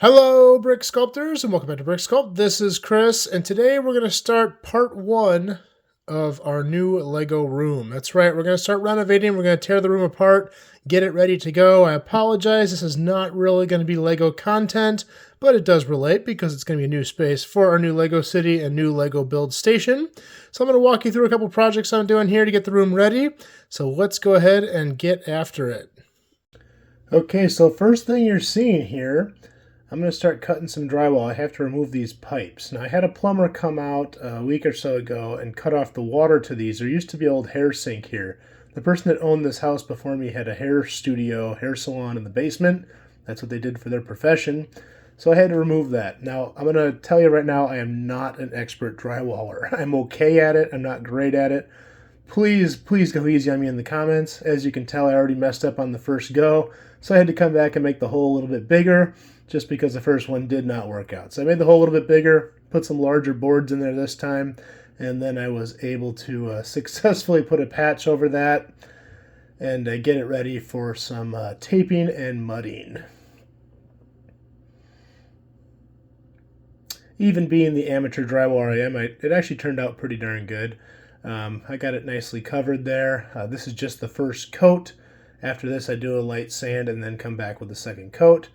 Hello, Brick Sculptors, and welcome back to Brick Sculpt. This is Chris, and today we're going to start part one of our new Lego room. That's right, we're going to start renovating. We're going to tear the room apart, get it ready to go. I apologize, this is not really going to be Lego content, but it does relate because it's going to be a new space for our new Lego city and new Lego build station. So I'm going to walk you through a couple projects I'm doing here to get the room ready. So let's go ahead and get after it. Okay, so first thing you're seeing here, I'm going to start cutting some drywall. I have to remove these pipes. Now, I had a plumber come out a week or so ago and cut off the water to these. There used to be an old hair sink here. The person that owned this house before me had a hair studio, hair salon in the basement. That's what they did for their profession. So I had to remove that. Now, I'm going to tell you right now, I am not an expert drywaller. I'm okay at it. I'm not great at it. Please go easy on me in the comments. As you can tell, I already messed up on the first go. So I had to come back and make the hole a little bit bigger, just because the first one did not work out. So I made the hole a little bit bigger, put some larger boards in there this time, and then I was able to successfully put a patch over that and get it ready for some taping and mudding. Even being the amateur drywaller I am, it actually turned out pretty darn good. I got it nicely covered there. This is just the first coat. After this, I do a light sand and then come back with the second coat.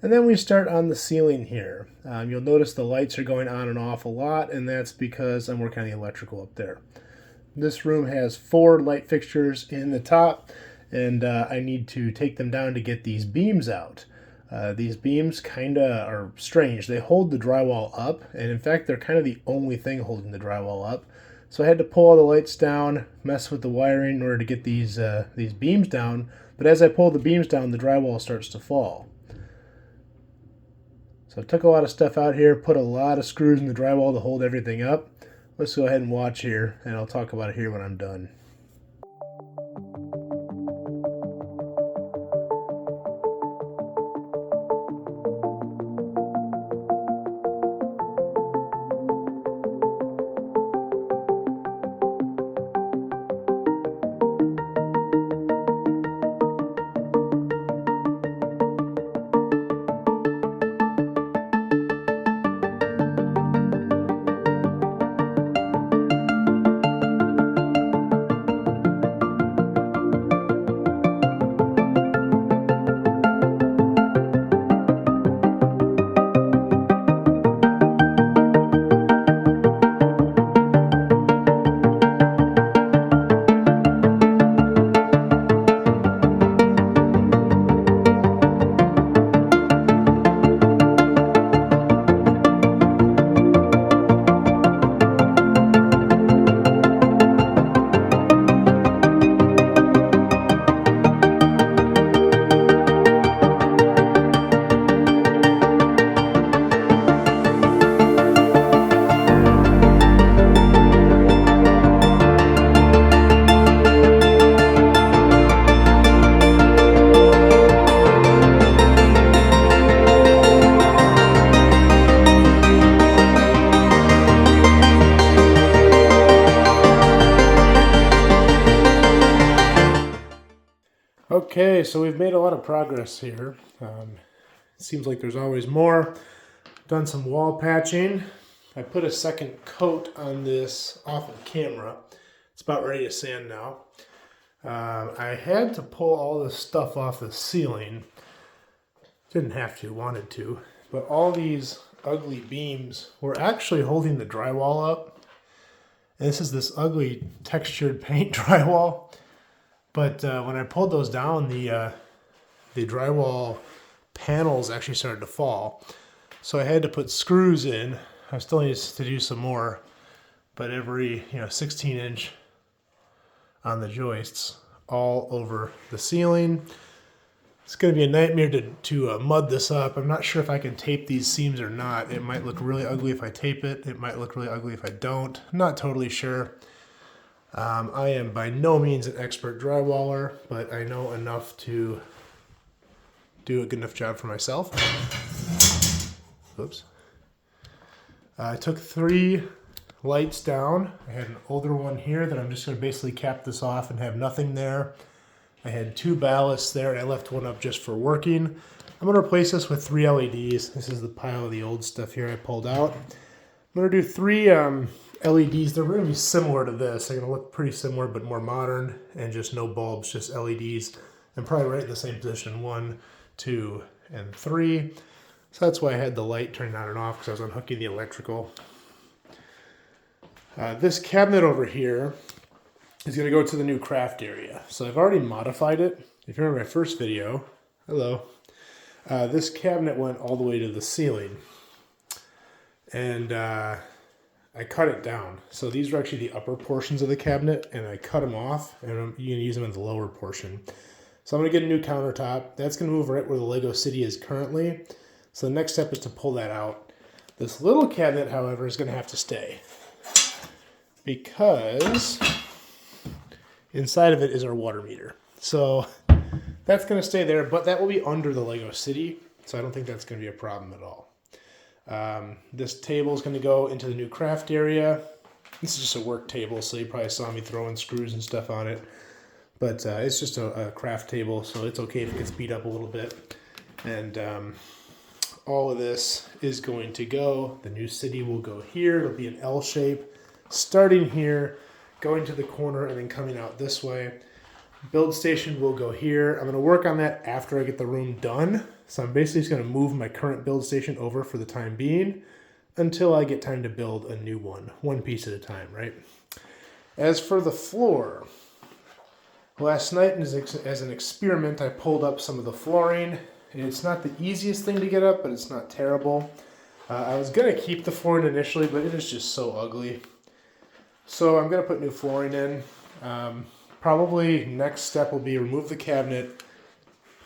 And then we start on the ceiling here. You'll notice the lights are going on and off a lot, and that's because I'm working on the electrical up there. This room has 4 light fixtures in the top, and I need to take them down to get these beams out. These beams kind of are strange. They hold the drywall up, and in fact, they're kind of the only thing holding the drywall up. So I had to pull all the lights down, mess with the wiring in order to get these beams down. But as I pull the beams down, the drywall starts to fall. So I took a lot of stuff out here, put a lot of screws in the drywall to hold everything up. Let's go ahead and watch here, and I'll talk about it here when I'm done. Okay, so we've made a lot of progress here. It seems like there's always more. Done some wall patching. I put a second coat on this off of camera. It's about ready to sand now. I had to pull all this stuff off the ceiling. Didn't have to, wanted to. But all these ugly beams were actually holding the drywall up. And this ugly textured paint drywall. But when I pulled those down, the drywall panels actually started to fall. So I had to put screws in. I still need to do some more, but every 16-inch on the joists all over the ceiling. It's going to be a nightmare to mud this up. I'm not sure if I can tape these seams or not. It might look really ugly if I tape it. It might look really ugly if I don't. I'm not totally sure. I am by no means an expert drywaller, but I know enough to do a good enough job for myself. Oops. I took 3 lights down. I had an older one here that I'm just going to basically cap this off and have nothing there. I had 2 ballasts there, and I left one up just for working. I'm going to replace this with 3 LEDs. This is the pile of the old stuff here I pulled out. I'm going to do 3 LEDs. They're going to be similar to this. They're going to look pretty similar, but more modern, and just no bulbs, just LEDs. And probably right in the same position, 1, 2, and 3. So that's why I had the light turned on and off, because I was unhooking the electrical. This cabinet over here is going to go to the new craft area. So I've already modified it. If you remember my first video, hello, this cabinet went all the way to the ceiling. And I cut it down. So these are actually the upper portions of the cabinet, and I cut them off, and you can use them in the lower portion. So I'm going to get a new countertop. That's going to move right where the Lego City is currently. So the next step is to pull that out. This little cabinet, however, is going to have to stay, because inside of it is our water meter. So that's going to stay there, but that will be under the Lego City, so I don't think that's going to be a problem at all. This table is going to go into the new craft area. This is just a work table, so you probably saw me throwing screws and stuff on it. But it's just a craft table, so it's okay if it gets beat up a little bit. And all of this is going to go. The new city will go here. It'll be an L shape, starting here, going to the corner, and then coming out this way. Build station will go here. I'm going to work on that after I get the room done. So I'm basically just going to move my current build station over for the time being until I get time to build a new one piece at a time, right? As for the floor, last night as an experiment, I pulled up some of the flooring. It's not the easiest thing to get up, but it's not terrible. I was going to keep the flooring initially, but it is just so ugly. So I'm going to put new flooring in. Probably next step will be remove the cabinet,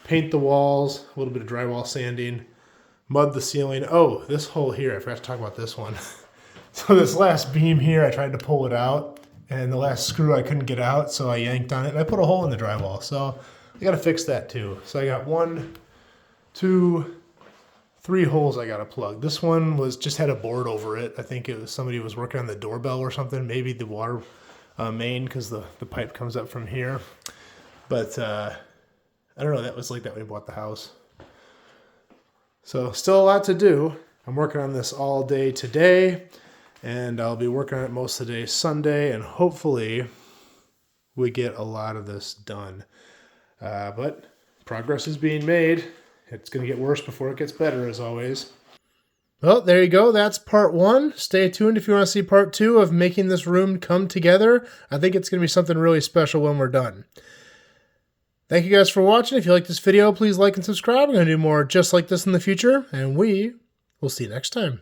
paint the walls, a little bit of drywall sanding, mud the ceiling. Oh, this hole here, I forgot to talk about this one. So this last beam here, I tried to pull it out, and the last screw I couldn't get out, so I yanked on it, and I put a hole in the drywall. So I got to fix that too. So I got 1, 2, 3 holes I got to plug. This one just had a board over it. I think it was somebody who was working on the doorbell or something, maybe the water main, because the pipe comes up from here. But I don't know, that was like that when we bought the house. So still a lot to do. I'm working on this all day today, and I'll be working on it most of the day Sunday, and hopefully we get a lot of this done. But progress is being made. It's going to get worse before it gets better, as always. Well, there you go. That's part 1. Stay tuned if you want to see part 2 of making this room come together. I think it's going to be something really special when we're done. Thank you guys for watching. If you like this video, please like and subscribe. I'm going to do more just like this in the future, and we will see you next time.